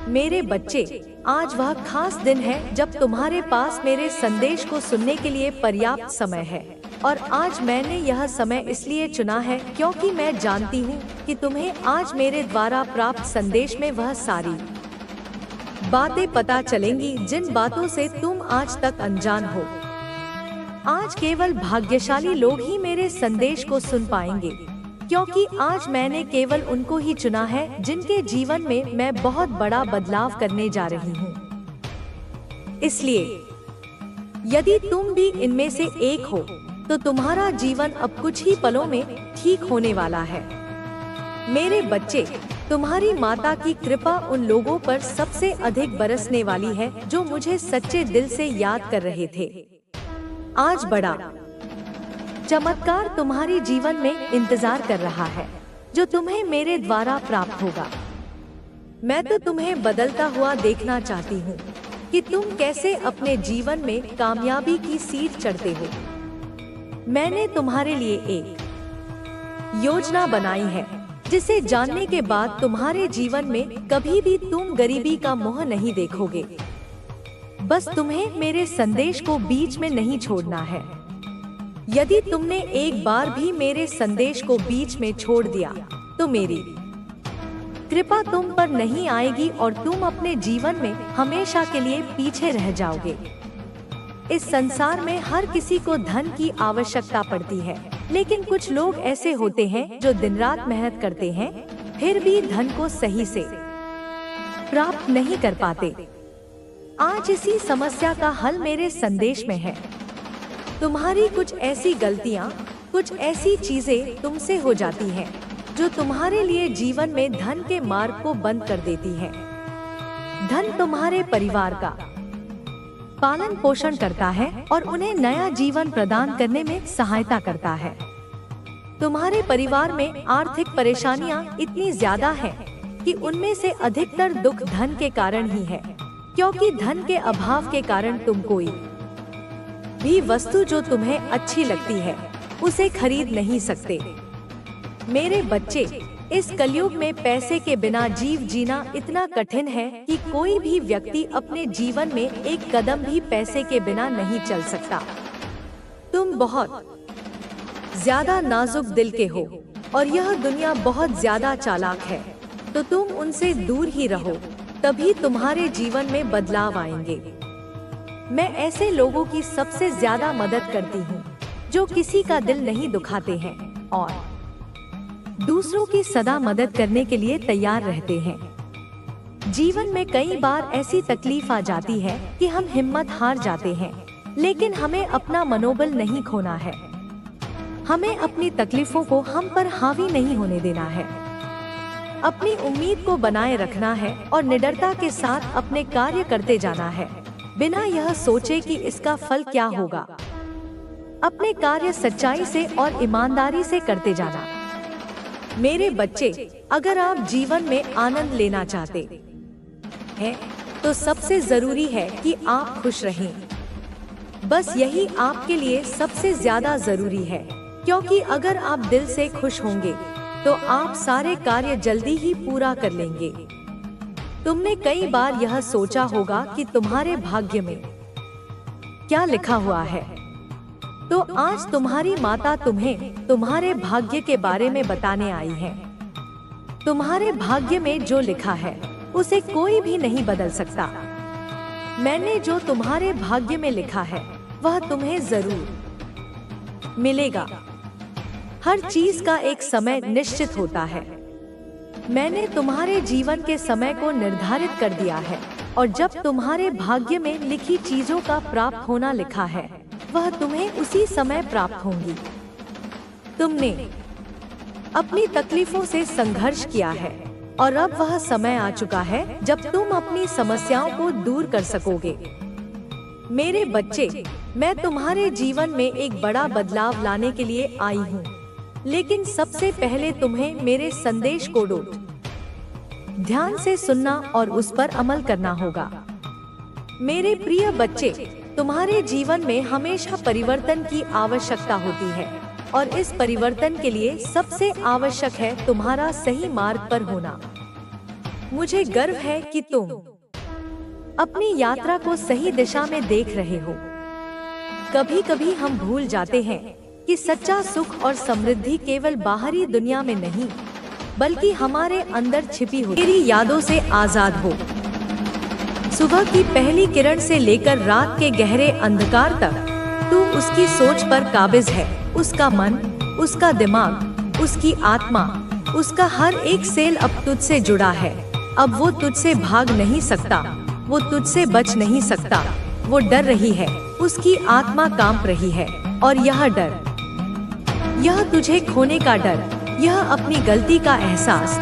मेरे बच्चे, आज वह खास दिन है जब तुम्हारे पास मेरे संदेश को सुनने के लिए पर्याप्त समय है। और आज मैंने यह समय इसलिए चुना है क्योंकि मैं जानती हूँ कि तुम्हें आज मेरे द्वारा प्राप्त संदेश में वह सारी बातें पता चलेंगी जिन बातों से तुम आज तक अनजान हो। आज केवल भाग्यशाली लोग ही मेरे संदेश को सुन पाएंगे, क्योंकि आज मैंने केवल उनको ही चुना है जिनके जीवन में मैं बहुत बड़ा बदलाव करने जा रही हूँ। इसलिए यदि तुम भी इनमें से एक हो, तो तुम्हारा जीवन अब कुछ ही पलों में ठीक होने वाला है। मेरे बच्चे, तुम्हारी माता की कृपा उन लोगों पर सबसे अधिक बरसने वाली है जो मुझे सच्चे दिल से याद कर रहे थे। आज बड़ा चमत्कार तुम्हारी जीवन में इंतजार कर रहा है, जो तुम्हें मेरे द्वारा प्राप्त होगा। मैं तो तुम्हें बदलता हुआ देखना चाहती हूँ कि तुम कैसे अपने जीवन में कामयाबी की सीढ़ी चढ़ते हो। मैंने तुम्हारे लिए एक योजना बनाई है, जिसे जानने के बाद तुम्हारे जीवन में कभी भी तुम गरीबी का मुंह नहीं देखोगे। बस तुम्हें मेरे संदेश को बीच में नहीं छोड़ना है। यदि तुमने एक बार भी मेरे संदेश को बीच में छोड़ दिया, तो मेरी कृपा तुम पर नहीं आएगी और तुम अपने जीवन में हमेशा के लिए पीछे रह जाओगे। इस संसार में हर किसी को धन की आवश्यकता पड़ती है, लेकिन कुछ लोग ऐसे होते हैं जो दिन रात मेहनत करते हैं, फिर भी धन को सही से प्राप्त नहीं कर पाते। आज इसी समस्या का हल मेरे संदेश में है। तुम्हारी कुछ ऐसी गलतियाँ, कुछ ऐसी चीजें तुमसे हो जाती हैं, जो तुम्हारे लिए जीवन में धन के मार्ग को बंद कर देती हैं। धन तुम्हारे परिवार का पालन पोषण करता है और उन्हें नया जीवन प्रदान करने में सहायता करता है। तुम्हारे परिवार में आर्थिक परेशानियां इतनी ज्यादा हैं कि उनमें से अधिकतर दुख धन के कारण ही है, क्योंकि धन के अभाव के कारण तुम कोई भी वस्तु जो तुम्हें अच्छी लगती है उसे खरीद नहीं सकते। मेरे बच्चे, इस कलयुग में पैसे के बिना जीना इतना कठिन है कि कोई भी व्यक्ति अपने जीवन में एक कदम भी पैसे के बिना नहीं चल सकता। तुम बहुत ज्यादा नाजुक दिल के हो और यह दुनिया बहुत ज्यादा चालाक है, तो तुम उनसे दूर ही रहो, तभी तुम्हारे जीवन में बदलाव आएंगे। मैं ऐसे लोगों की सबसे ज्यादा मदद करती हूँ जो किसी का दिल नहीं दुखाते हैं और दूसरों की सदा मदद करने के लिए तैयार रहते हैं। जीवन में कई बार ऐसी तकलीफ आ जाती है कि हम हिम्मत हार जाते हैं, लेकिन हमें अपना मनोबल नहीं खोना है। हमें अपनी तकलीफों को हम पर हावी नहीं होने देना है। अपनी उम्मीद को बनाए रखना है और निडरता के साथ अपने कार्य करते जाना है, बिना यह सोचे कि इसका फल क्या होगा। अपने कार्य सच्चाई से और ईमानदारी से करते जाना। मेरे बच्चे, अगर आप जीवन में आनंद लेना चाहते हैं, तो सबसे जरूरी है कि आप खुश रहें। बस यही आपके लिए सबसे ज्यादा जरूरी है, क्योंकि अगर आप दिल से खुश होंगे तो आप सारे कार्य जल्दी ही पूरा कर लेंगे। तुमने कई बार यह सोचा होगा कि तुम्हारे भाग्य में क्या लिखा हुआ है, तो आज तुम्हारी माता तुम्हें तुम्हारे भाग्य के बारे में बताने आई है। तुम्हारे भाग्य में जो लिखा है उसे कोई भी नहीं बदल सकता। मैंने जो तुम्हारे भाग्य में लिखा है वह तुम्हें जरूर मिलेगा। हर चीज का एक समय निश्चित होता है। मैंने तुम्हारे जीवन के समय को निर्धारित कर दिया है, और जब तुम्हारे भाग्य में लिखी चीजों का प्राप्त होना लिखा है, वह तुम्हें उसी समय प्राप्त होंगी। तुमने अपनी तकलीफों से संघर्ष किया है और अब वह समय आ चुका है जब तुम अपनी समस्याओं को दूर कर सकोगे। मेरे बच्चे, मैं तुम्हारे जीवन में एक बड़ा बदलाव लाने के लिए आई हूँ, लेकिन सबसे पहले तुम्हें मेरे संदेश को ध्यान से सुनना और उस पर अमल करना होगा। मेरे प्रिय बच्चे, तुम्हारे जीवन में हमेशा परिवर्तन की आवश्यकता होती है, और इस परिवर्तन के लिए सबसे आवश्यक है तुम्हारा सही मार्ग पर होना। मुझे गर्व है कि तुम अपनी यात्रा को सही दिशा में देख रहे हो। कभी कभी हम भूल जाते हैं कि सच्चा सुख और समृद्धि केवल बाहरी दुनिया में नहीं, बल्कि हमारे अंदर छिपी हो। तेरी यादों से आजाद हो। सुबह की पहली किरण से लेकर रात के गहरे अंधकार तक तू उसकी सोच पर काबिज है। उसका मन, उसका दिमाग, उसकी आत्मा, उसका हर एक सेल अब तुझसे जुड़ा है। अब वो तुझसे भाग नहीं सकता, वो तुझसे बच नहीं सकता। वो डर रही है, उसकी आत्मा कांप रही है। और यह डर, यह तुझे खोने का डर, यह अपनी गलती का एहसास,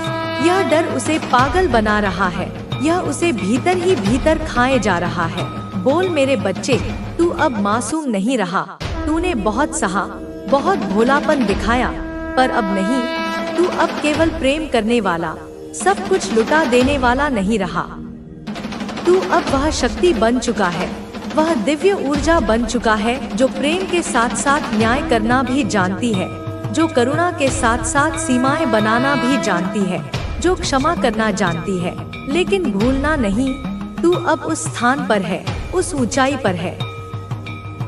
यह डर उसे पागल बना रहा है। यह उसे भीतर ही भीतर खाए जा रहा है। बोल मेरे बच्चे, तू अब मासूम नहीं रहा। तूने बहुत सहा, बहुत भोलापन दिखाया, पर अब नहीं। तू अब केवल प्रेम करने वाला, सब कुछ लुटा देने वाला नहीं रहा। तू अब वह शक्ति बन चुका है, वह दिव्य ऊर्जा बन चुका है जो प्रेम के साथ साथ न्याय करना भी जानती है, जो करुणा के साथ साथ सीमाएं बनाना भी जानती है, जो क्षमा करना जानती है। लेकिन भूलना नहीं, तू अब उस स्थान पर है, उस ऊंचाई पर है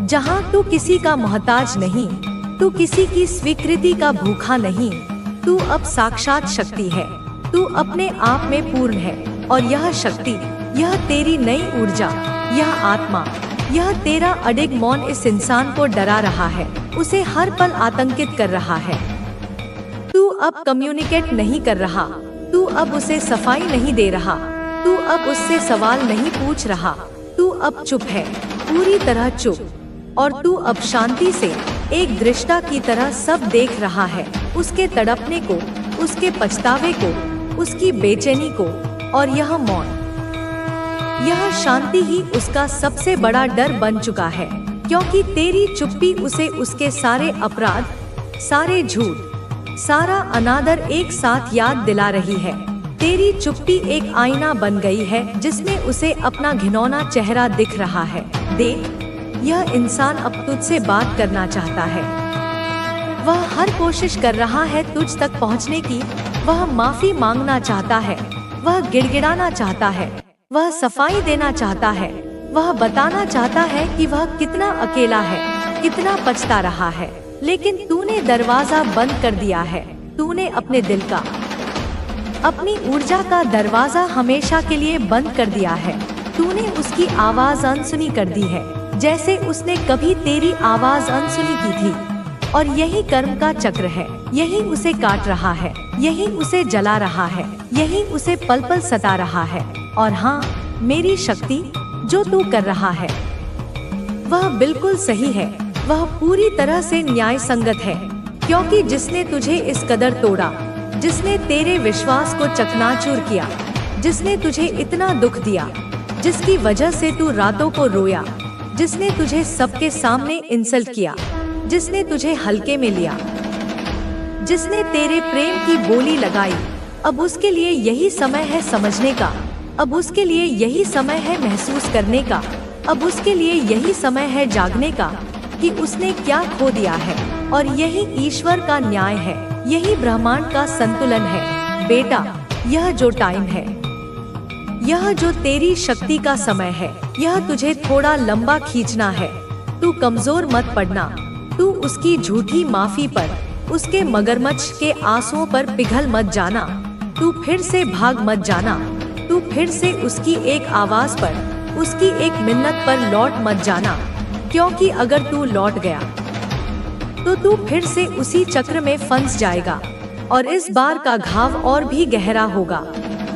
जहां तू किसी का मोहताज नहीं, तू किसी की स्वीकृति का भूखा नहीं। तू अब साक्षात शक्ति है, तू अपने आप में पूर्ण है। और यह शक्ति, यह तेरी नई ऊर्जा, यह आत्मा, यह तेरा अडिग मौन इस इंसान को डरा रहा है, उसे हर पल आतंकित कर रहा है। तू अब कम्युनिकेट नहीं कर रहा, तू अब उसे सफाई नहीं दे रहा, तू अब उससे सवाल नहीं पूछ रहा। तू अब चुप है, पूरी तरह चुप। और तू अब शांति से एक दृष्टा की तरह सब देख रहा है, उसके तड़पने को, उसके पछतावे को, उसकी बेचैनी को। और यह मौन, यह शांति ही उसका सबसे बड़ा डर बन चुका है, क्योंकि तेरी चुप्पी उसे उसके सारे अपराध, सारे झूठ, सारा अनादर एक साथ याद दिला रही है। तेरी चुप्पी एक आईना बन गई है जिसमें उसे अपना घिनौना चेहरा दिख रहा है। देख, यह इंसान अब तुझसे बात करना चाहता है। वह हर कोशिश कर रहा है तुझ तक पहुंचने की। वह माफी मांगना चाहता है, वह गिड़गिड़ाना चाहता है, वह सफाई देना चाहता है, वह बताना चाहता है कि वह कितना अकेला है, कितना पछता रहा है। लेकिन तूने दरवाजा बंद कर दिया है। तूने अपने दिल का, अपनी ऊर्जा का दरवाजा हमेशा के लिए बंद कर दिया है। तूने उसकी आवाज अनसुनी कर दी है, जैसे उसने कभी तेरी आवाज अनसुनी की थी। और यही कर्म का चक्र है, यही उसे काट रहा है, यही उसे जला रहा है, यही उसे पल पल सता रहा है। और हाँ, मेरी शक्ति, जो तू कर रहा है वह बिल्कुल सही है, वह पूरी तरह से न्याय संगत है। क्योंकि जिसने तुझे इस कदर तोड़ा, जिसने तेरे विश्वास को चकनाचूर किया, जिसने तुझे इतना दुख दिया, जिसकी वजह से तू रातों को रोया, जिसने तुझे सबके सामने इंसल्ट किया, जिसने तुझे हल्के में लिया, जिसने तेरे प्रेम की बोली लगाई, अब उसके लिए यही समय है समझने का। अब उसके लिए यही समय है महसूस करने का। अब उसके लिए यही समय है जागने का कि उसने क्या खो दिया है। और यही ईश्वर का न्याय है, यही ब्रह्मांड का संतुलन है। बेटा, यह जो टाइम है, यह जो तेरी शक्ति का समय है, यह तुझे थोड़ा लंबा खींचना है। तू कमजोर मत पड़ना, तू उसकी झूठी माफी पर, उसके मगरमच्छ के आंसुओं पर पिघल मत जाना। तू फिर से भाग मत जाना, तू फिर से उसकी एक आवाज पर, उसकी एक मिन्नत पर लौट मत जाना। क्योंकि अगर तू लौट गया तो तू फिर से उसी चक्र में फंस जाएगा और इस बार का घाव और भी गहरा होगा।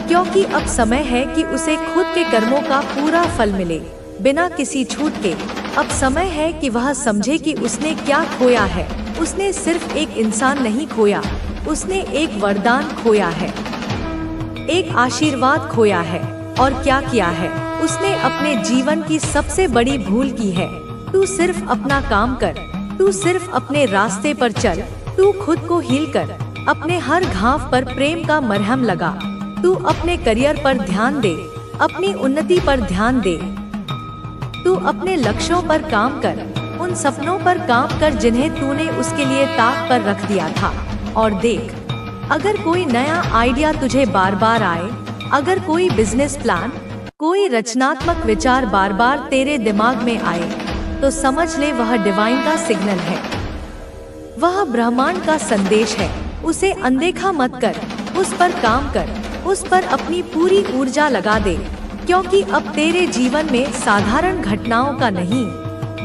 क्योंकि अब समय है कि उसे खुद के कर्मों का पूरा फल मिले, बिना किसी छूट के। अब समय है कि वह समझे कि उसने क्या खोया है। उसने सिर्फ एक इंसान नहीं खोया, उसने एक वरदान खोया है, एक आशीर्वाद खोया है। और क्या किया है? उसने अपने जीवन की सबसे बड़ी भूल की है। तू सिर्फ अपना काम कर, तू सिर्फ अपने रास्ते पर चल, तू खुद को हील कर, अपने हर घाव पर प्रेम का मरहम लगा। तू अपने करियर पर ध्यान दे, अपनी उन्नति पर ध्यान दे। तू अपने लक्ष्यों पर काम कर, उन सपनों पर काम कर जिन्हें तूने उसके लिए ताक पर रख दिया था। और देख, अगर कोई नया आइडिया तुझे बार बार आए, अगर कोई बिजनेस प्लान, कोई रचनात्मक विचार बार बार तेरे दिमाग में आए, तो समझ ले वह डिवाइन का सिग्नल है। वह ब्रह्मांड का संदेश है। उसे अनदेखा मत कर, उस पर काम कर, उस पर अपनी पूरी ऊर्जा लगा दे, क्योंकि अब तेरे जीवन में साधारण घटनाओं का नहीं,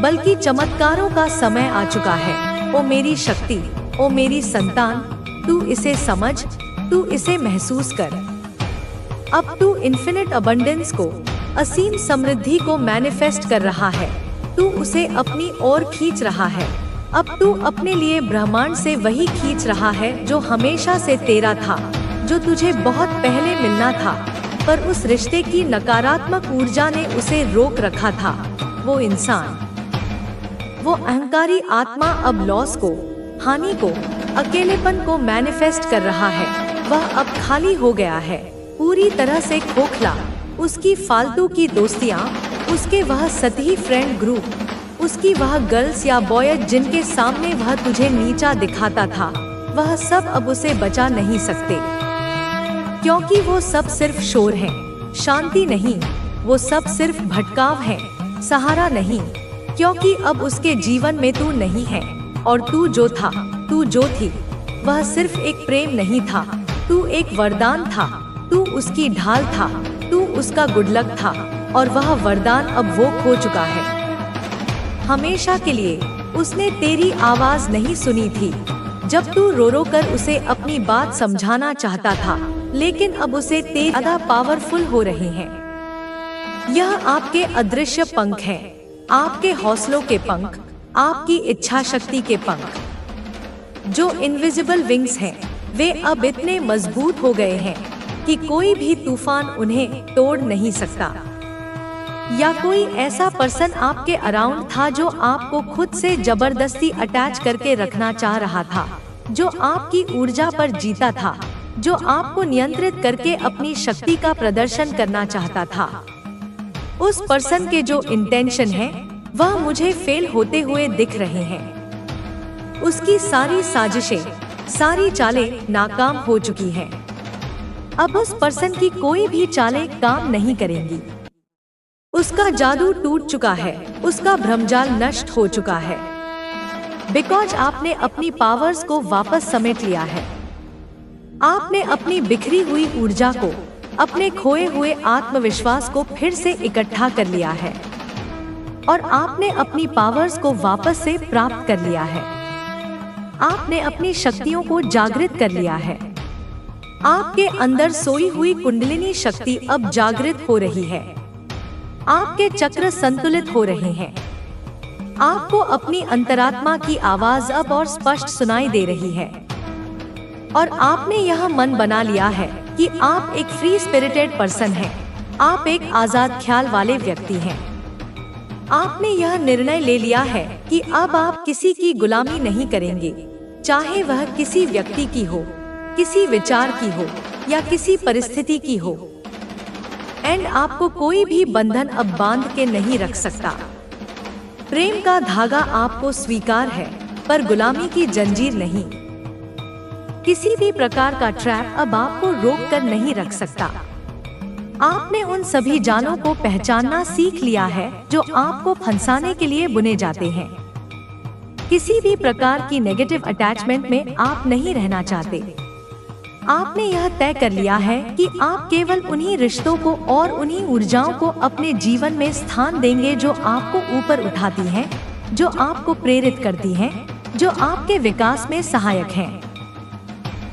बल्कि चमत्कारों का समय आ चुका है। ओ मेरी शक्ति, ओ मेरी संतान, तू इसे समझ, तू इसे महसूस कर। अब तू इन्फिनिट अबंडेंस को, असीम समृद्धि को मैनिफेस्ट कर रहा है। तू उसे अपनी ओर खींच रहा है। अब तू अपने लिए ब्रह्मांड से वही खींच रहा है जो हमेशा से तेरा था, जो तुझे बहुत पहले मिलना था, पर उस रिश्ते की नकारात्मक ऊर्जा ने उसे रोक रखा था। वो इंसान, वो अहंकारी आत्मा अब लॉस को, हानि को, अकेलेपन को मैनिफेस्ट कर रहा है। वह अब खाली हो गया है, पूरी तरह से खोखला। उसकी फालतू की दोस्तियाँ, उसके वह सतही फ्रेंड ग्रुप, उसकी वह गर्ल्स या बॉयज जिनके सामने वह तुझे नीचा दिखाता था, वह सब अब उसे बचा नहीं सकते, क्योंकि वो सब सिर्फ शोर है, शांति नहीं। वो सब सिर्फ भटकाव है, सहारा नहीं, क्योंकि अब उसके जीवन में तू नहीं है। और तू जो था, तू जो थी, वह सिर्फ एक प्रेम नहीं था, तू एक वरदान था। तू उसकी ढाल था, तू उसका गुड लक था, और वह वरदान अब वो खो चुका है। हमेशा के लिए उसने तेरी आवाज नहीं सुनी थी, जब तू रो रो कर उसे अपनी बात समझाना चाहता था, लेकिन अब उसे तेरे ज्यादा पावरफुल हो रहे हैं। यह आपके अदृश्य पंख हैं, आपके हौसलों के पंख, आपकी इच्छा शक्ति के पंख, जो इनविजिबल विंग्स हैं। वे अब इतने मजबूत हो गए हैं कि कोई भी तूफान उन्हें तोड़ नहीं सकता। या कोई ऐसा पर्सन आपके अराउंड था जो आपको खुद से जबरदस्ती अटैच करके रखना चाह रहा था, जो आपकी ऊर्जा पर जीता था, जो आपको नियंत्रित करके अपनी शक्ति का प्रदर्शन करना चाहता था। उस पर्सन के जो इंटेंशन है, वह मुझे फेल होते हुए दिख रहे हैं। उसकी सारी साजिशें, सारी चालें नाकाम हो चुकी हैं। अब उस पर्सन की कोई भी चालें काम नहीं करेंगी। उसका जादू टूट चुका है, उसका भ्रमजाल नष्ट हो चुका है, बिकॉज आपने अपनी पावर्स को वापस समेट लिया है। आपने अपनी बिखरी हुई ऊर्जा को, अपने खोए हुए आत्मविश्वास को फिर से इकट्ठा कर लिया है, और आपने अपनी पावर्स को वापस से प्राप्त कर लिया है। आपने अपनी शक्तियों को जागृत कर लिया है। आपके अंदर सोई हुई कुंडलिनी शक्ति अब जागृत हो रही है। आपके चक्र संतुलित हो रहे हैं। आपको अपनी अंतरात्मा की आवाज अब और स्पष्ट सुनाई दे रही है, और आपने यह मन बना लिया है कि आप एक फ्री स्पिरिटेड पर्सन हैं। आप एक आजाद ख्याल वाले व्यक्ति हैं। आपने यह निर्णय ले लिया है कि अब आप किसी की गुलामी नहीं करेंगे, चाहे वह किसी व्यक्ति की हो, किसी विचार की हो, या किसी परिस्थिति की हो। एंड आपको कोई भी बंधन अब बांध के नहीं रख सकता। प्रेम का धागा आपको स्वीकार है, पर गुलामी की जंजीर नहीं। किसी भी प्रकार का ट्रैप अब आपको रोक कर नहीं रख सकता। आपने उन सभी जालों को पहचानना सीख लिया है जो आपको फंसाने के लिए बुने जाते हैं। किसी भी प्रकार की नेगेटिव अटैचमेंट में आप नहीं रहना चाहते। आपने यह तय कर लिया है कि आप केवल उन्हीं रिश्तों को और उन्हीं ऊर्जाओं को अपने जीवन में स्थान देंगे जो आपको ऊपर उठाती हैं, जो आपको प्रेरित करती हैं, जो आपके विकास में सहायक हैं।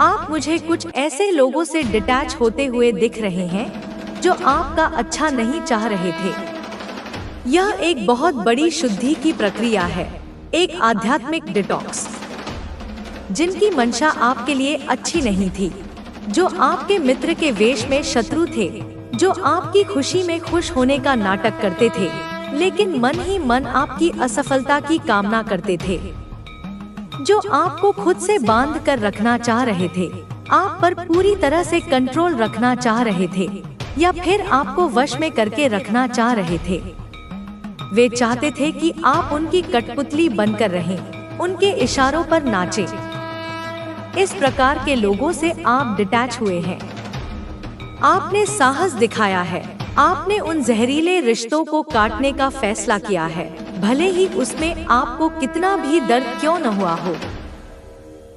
आप मुझे कुछ ऐसे लोगों से डिटैच होते हुए दिख रहे हैं जो आपका अच्छा नहीं चाह रहे थे। यह एक बहुत बड़ी शुद्धि की प्रक्रिया है, एक आध्यात्मिक डिटॉक्स, जिनकी मंशा आपके लिए अच्छी नहीं थी, जो आपके मित्र के वेश में शत्रु थे, जो आपकी खुशी में खुश होने का नाटक करते थे, लेकिन मन ही मन आपकी असफलता की कामना करते थे, जो आपको खुद से बांध कर रखना चाह रहे थे, आप पर पूरी तरह से कंट्रोल रखना चाह रहे थे, या फिर आपको वश में करके रखना चाह रहे थे। वे चाहते थे कि आप उनकी कठपुतली बनकर रहें, उनके इशारों पर नाचें। इस प्रकार के लोगों से आप डिटैच हुए हैं। आपने साहस दिखाया है। आपने उन जहरीले रिश्तों को काटने का फैसला किया है, भले ही उसमें आपको कितना भी दर्द क्यों न हुआ हो।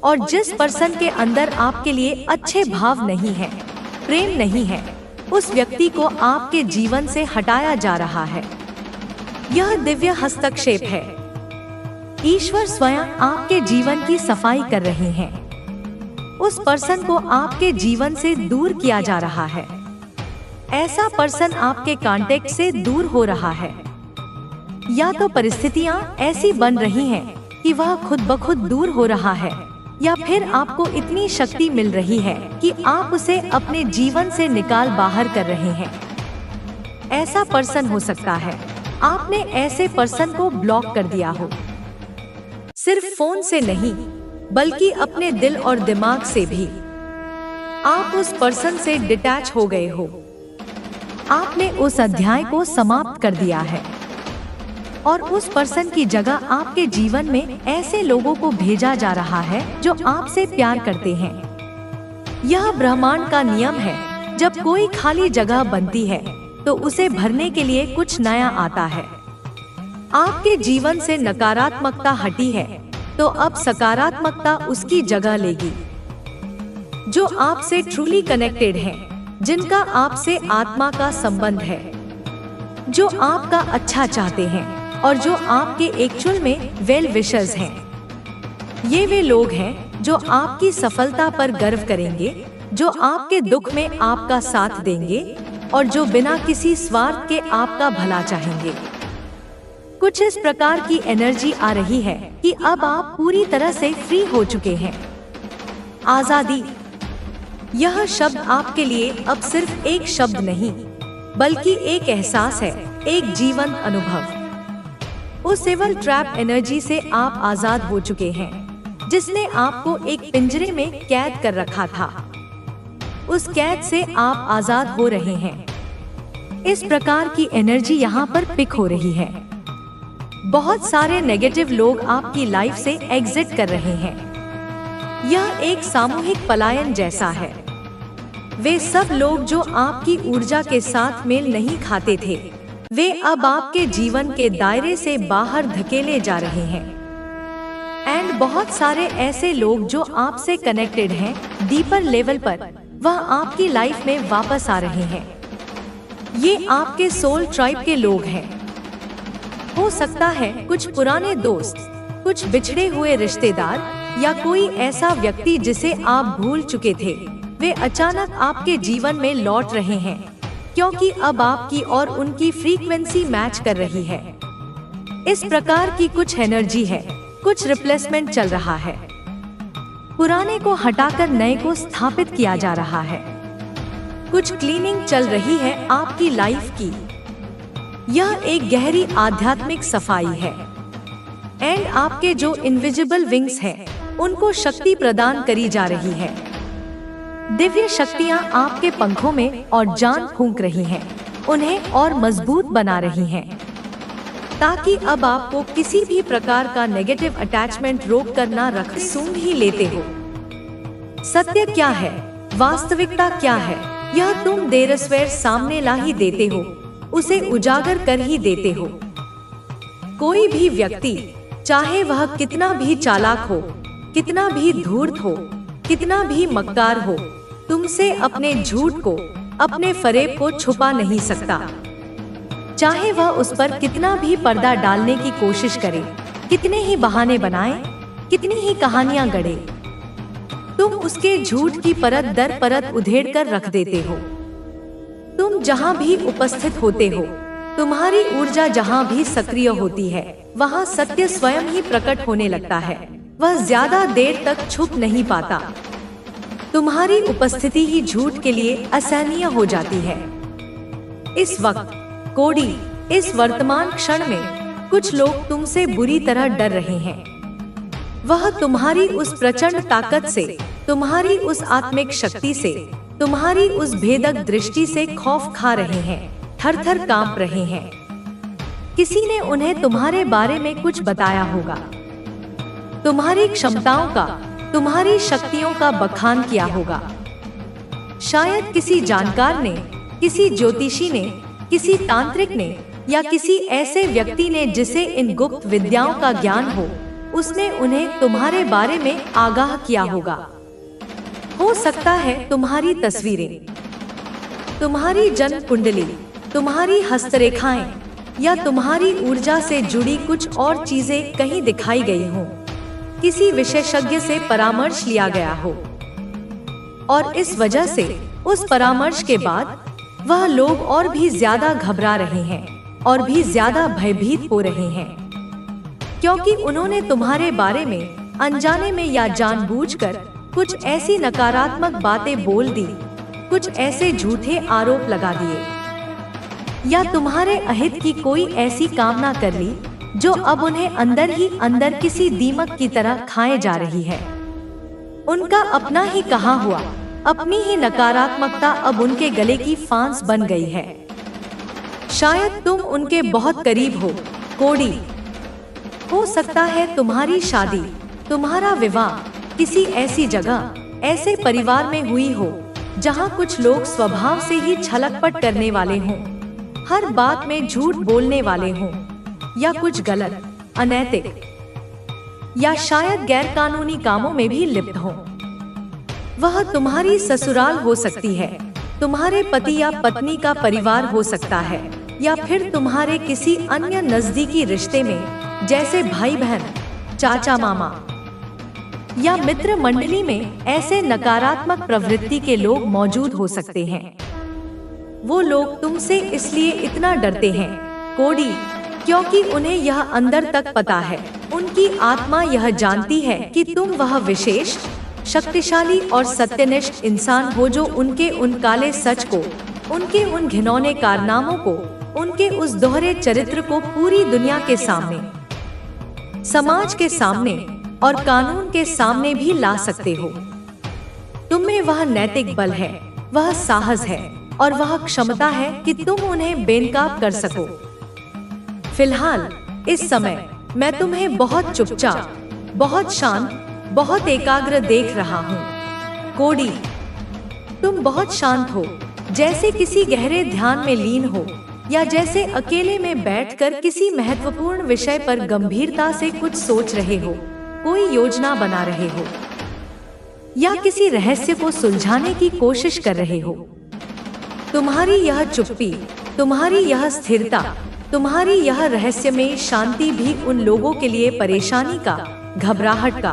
और जिस पर्सन के अंदर आपके लिए अच्छे भाव नहीं है, प्रेम नहीं है, उस व्यक्ति को आपके जीवन से हटाया जा रहा है। यह दिव्य हस्तक्षेप है। ईश्वर स्वयं आपके जीवन की सफाई कर रहे हैं। उस पर्सन को आपके जीवन से दूर किया जा रहा है। ऐसा पर्सन आपके कांटेक्ट से दूर हो रहा है, या तो परिस्थितियां ऐसी बन रही हैं कि वह खुद ब खुद दूर हो रहा है, या फिर आपको इतनी शक्ति मिल रही है कि आप उसे अपने जीवन से निकाल बाहर कर रहे हैं। ऐसा पर्सन हो सकता है आपने ऐसे पर्सन को ब्लॉक कर दिया हो, सिर्फ फोन से नहीं बल्कि अपने दिल और दिमाग से भी। आप उस पर्सन से डिटैच हो गए हो। आपने उस अध्याय को समाप्त कर दिया है और उस पर्सन की जगह आपके जीवन में ऐसे लोगों को भेजा जा रहा है जो आपसे प्यार करते हैं। यह ब्रह्मांड का नियम है, जब कोई खाली जगह बनती है तो उसे भरने के लिए कुछ नया आता है। आपके जीवन से नकारात्मकता हटी है तो अब सकारात्मकता उसकी जगह लेगी। जो आपसे ट्रूली कनेक्टेड हैं, जिनका आपसे आत्मा का संबंध है, जो आपका अच्छा चाहते हैं और जो आपके एक्चुअल में वेल विशर्स हैं, ये वे लोग हैं जो आपकी सफलता पर गर्व करेंगे, जो आपके दुख में आपका साथ देंगे और जो बिना किसी स्वार्थ के आपका भला चाहेंगे। कुछ इस प्रकार की एनर्जी आ रही है कि अब आप पूरी तरह से फ्री हो चुके हैं। आजादी, यह शब्द आपके लिए अब सिर्फ एक शब्द नहीं बल्कि एक एहसास है, एक जीवन अनुभव। उस सिविल ट्रैप एनर्जी से आप आजाद हो चुके हैं, जिसने आपको एक पिंजरे में कैद कर रखा था। उस कैद से आप आजाद हो रहे हैं। इस प्रकार की एनर्जी यहाँ पर पिक हो रही है। बहुत सारे नेगेटिव लोग आपकी लाइफ से एग्जिट कर रहे हैं। यह एक सामूहिक पलायन जैसा है। वे सब लोग जो आपकी ऊर्जा के साथ मेल नहीं खाते थे, वे अब आपके जीवन के दायरे से बाहर धकेले जा रहे हैं। एंड बहुत सारे ऐसे लोग जो आपसे कनेक्टेड हैं डीपर लेवल पर, वह आपकी लाइफ में वापस आ रहे हैं। ये आपके सोल ट्राइब के लोग हैं। हो सकता है कुछ पुराने दोस्त, कुछ बिछड़े हुए रिश्तेदार या कोई ऐसा व्यक्ति जिसे आप भूल चुके थे, वे अचानक आपके जीवन में लौट रहे हैं, क्योंकि अब आपकी और उनकी फ्रीक्वेंसी मैच कर रही है। इस प्रकार की कुछ एनर्जी है, कुछ रिप्लेसमेंट चल रहा है। पुराने को हटाकर नए को स्थापित किया जा रहा है। कुछ क्लीनिंग चल रही है आपकी लाइफ की। यह एक गहरी आध्यात्मिक सफाई है। एंड आपके जो इनविजिबल विंग्स हैं, उनको शक्ति प्रदान करी जा रही है। दिव्य शक्तियाँ आपके पंखों में और जान फूंक रही हैं, उन्हें और मजबूत बना रही हैं, ताकि अब आपको किसी भी प्रकार का नेगेटिव अटैचमेंट रोक कर ना रख। सूंघ ही लेते हो। सत्य क्या है, वास्तविकता क्या है, यह तुम देरस्वेर सामने ला ही देते हो, उसे उजागर कर ही देते हो। कोई भी व्यक्ति, चाहे वह कितना भी चालाक हो, कितना भी धूर्त हो, कितना भी मक्कार हो, तुमसे अपने झूठ को, अपने फरेब को छुपा नहीं सकता। चाहे वह उस पर कितना भी पर्दा डालने की कोशिश करे, कितने ही बहाने बनाए, कितनी ही कहानियां गढ़े, तुम उसके झूठ की परत दर परत उधेड़ कर रख देते हो। तुम जहां भी उपस्थित होते हो, तुम्हारी ऊर्जा जहां भी सक्रिय होती है, वहां सत्य स्वयं ही प्रकट होने लगता है। वह ज्यादा देर तक छुप नहीं पाता। तुम्हारी उपस्थिति ही झूठ के लिए असहनीय हो जाती है। इस वक्त कोडी, इस वर्तमान क्षण में कुछ लोग तुमसे बुरी तरह डर रहे हैं। वह तुम्हारी उस प्रचंड ताकत से, तुम्हारी उस आत्मिक शक्ति से, तुम्हारी उस भेदक दृष्टि से खौफ खा रहे हैं, थर थर कांप रहे हैं। किसी ने उन्हें तुम्हारे बारे में कुछ बताया होगा, तुम्हारी क्षमताओं का, तुम्हारी शक्तियों का बखान किया होगा। शायद किसी जानकार ने, किसी ज्योतिषी ने, किसी तांत्रिक ने या किसी ऐसे व्यक्ति ने जिसे इन गुप्त विद्याओं का ज्ञान हो, उसने उन्हें तुम्हारे बारे में आगाह किया होगा। हो सकता है तुम्हारी तस्वीरें, तुम्हारी जन्म कुंडली, तुम्हारी हस्तरेखाएं या तुम्हारी ऊर्जा से जुड़ी कुछ और चीजें कहीं दिखाई गई हों। किसी विशेषज्ञ से परामर्श लिया गया हो और इस वजह से उस परामर्श के बाद वह लोग और भी ज्यादा घबरा रहे हैं और भी ज्यादा भयभीत हो रहे हैं, क्योंकि उन्होंने तुम्हारे बारे में अनजाने में या जानबूझकर कुछ ऐसी नकारात्मक बातें बोल दी, कुछ ऐसे झूठे आरोप लगा दिए या तुम्हारे अहित की कोई ऐसी कामना कर ली जो अब उन्हें अंदर ही अंदर किसी दीमक की तरह खाए जा रही है। उनका अपना ही कहा हुआ, अपनी ही नकारात्मकता अब उनके गले की फांस बन गई है। शायद तुम उनके बहुत करीब हो, कोड़ी। हो सकता है तुम्हारी शादी, तुम्हारा विवाह किसी ऐसी जगह, ऐसे परिवार में हुई हो जहां कुछ लोग स्वभाव से ही छलकपट करने वाले हों, हर बात में झूठ बोलने वाले हों या कुछ गलत, अनैतिक या शायद गैरकानूनी कामों में भी लिप्त हों। वह तुम्हारी ससुराल हो सकती है, तुम्हारे पति या पत्नी का परिवार हो सकता है, या फिर तुम्हारे किसी अन्य नजदीकी रिश्ते में जैसे भाई बहन, चाचा मामा या मित्र मंडली में ऐसे नकारात्मक प्रवृत्ति के लोग मौजूद हो सकते हैं। वो लोग तुमसे इसलिए इतना डरते हैं, कोड़ी, क्योंकि उन्हें यह अंदर तक पता है, उनकी आत्मा यह जानती है कि तुम वह विशेष, शक्तिशाली और सत्यनिष्ठ इंसान हो जो उनके उन काले सच को, उनके उन घिनौने कारनामों को, उनके उस दोहरे चरित्र को पूरी दुनिया के सामने, समाज के सामने और कानून के सामने भी ला सकते हो। तुम में वह नैतिक बल है, वह साहस है और वह क्षमता है कि तुम उन्हें बेनकाब कर सको। फिलहाल इस समय मैं तुम्हें बहुत चुपचाप, बहुत शांत, बहुत एकाग्र देख रहा हूँ, कोड़ी। तुम बहुत शांत हो, जैसे किसी गहरे ध्यान में लीन हो या जैसे अकेले में बैठकर किसी महत्वपूर्ण विषय पर गंभीरता से कुछ सोच रहे हो, कोई योजना बना रहे हो या किसी रहस्य को सुलझाने की कोशिश कर रहे हो। तुम्हारी यह चुप्पी, तुम्हारी यह स्थिरता, तुम्हारी यह रहस्यमय शांति भी उन लोगों के लिए परेशानी का, घबराहट का